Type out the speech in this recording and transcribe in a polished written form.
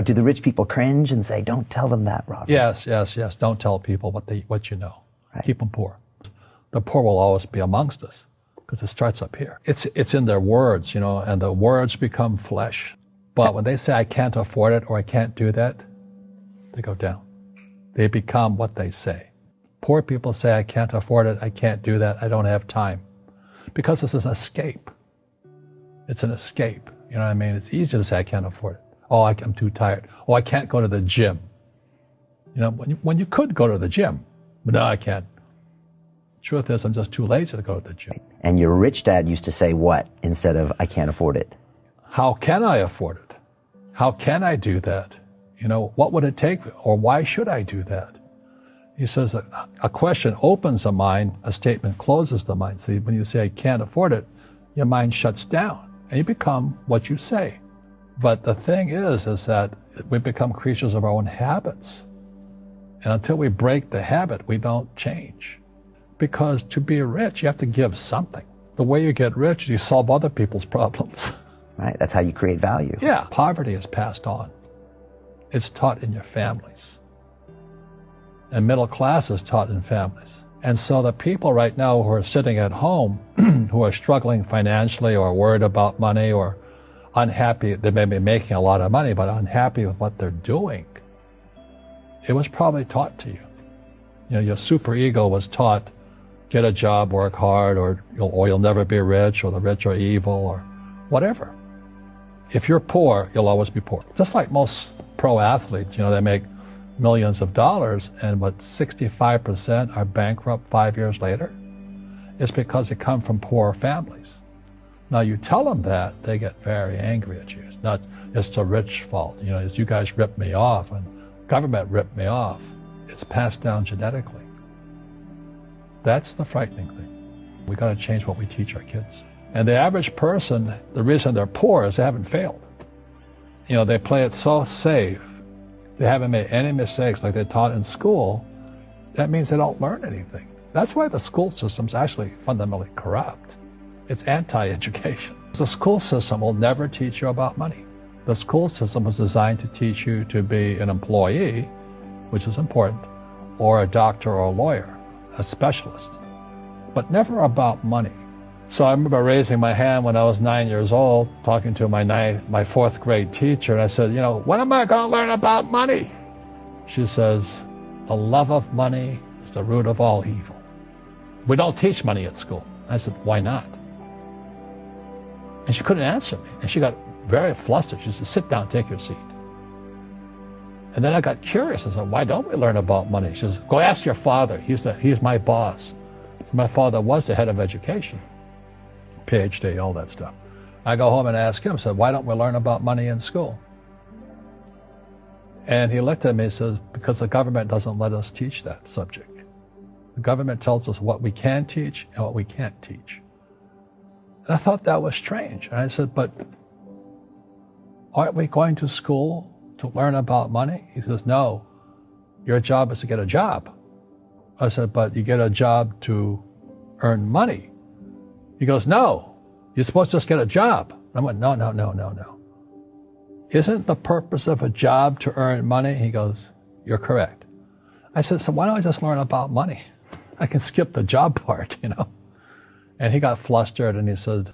Do the rich people cringe and say, don't tell them that, Robert? Yes. Don't tell people what you know. Right. Keep them poor. The poor will always be amongst us because it starts up here. It's in their words, and the words become flesh. But when they say, I can't afford it or I can't do that, they go down. They become what they say. Poor people say, I can't afford it, I can't do that, I don't have time. Because it's an escape. It's an escape. You know what I mean? It's easy to say, I can't afford it. Oh, I'm too tired. Oh, I can't go to the gym. When you could go to the gym. But no, I can't. Truth is, I'm just too lazy to go to the gym. And your rich dad used to say what instead of, I can't afford it? How can I afford it? How can I do that? What would it take? Or why should I do that? He says that a question opens the mind, a statement closes the mind. See, when you say, I can't afford it, your mind shuts down and you become what you say. But the thing is that we become creatures of our own habits. And until we break the habit, we don't change. Because to be rich, you have to give something. The way you get rich, you solve other people's problems. Right, that's how you create value. Yeah, poverty is passed on. It's taught in your families. And middle class is taught in families. And so the people right now who are sitting at home, who are struggling financially or worried about money or unhappy, they may be making a lot of money, but unhappy with what they're doing, it was probably taught to you. Your superego was taught, get a job, work hard, or you'll never be rich, or the rich are evil, or whatever. If you're poor, you'll always be poor. Just like most pro athletes, they make millions of dollars, and 65% are bankrupt 5 years later. It's because they come from poor families. Now you tell them that, they get very angry at you. It's not, it's the rich fault. It's you guys ripped me off, and government ripped me off. It's passed down genetically. That's the frightening thing. We got to change what we teach our kids. And the average person, the reason they're poor is they haven't failed. They play it so safe. They haven't made any mistakes like they're taught in school. That means they don't learn anything. That's why the school system's actually fundamentally corrupt. It's anti-education. The school system will never teach you about money. The school system was designed to teach you to be an employee, which is important, or a doctor or a lawyer, a specialist, but never about money. So I remember raising my hand when I was 9 years old, talking to my fourth grade teacher, and I said, when am I going to learn about money? She says, the love of money is the root of all evil. We don't teach money at school. I said, why not? And she couldn't answer me, and she got very flustered. She said, sit down, take your seat. And then I got curious. I said, why don't we learn about money? She says, go ask your father. He's my boss. My father was the head of education. PhD, all that stuff. I go home and ask him, said, why don't we learn about money in school? And he looked at me and says, because the government doesn't let us teach that subject. The government tells us what we can teach and what we can't teach. And I thought that was strange. And I said, but aren't we going to school to learn about money? He says, no, your job is to get a job. I said, but you get a job to earn money. He goes, no, you're supposed to just get a job. I went, no. Isn't the purpose of a job to earn money? He goes, you're correct. I said, so why don't I just learn about money? I can skip the job part, And he got flustered and he said,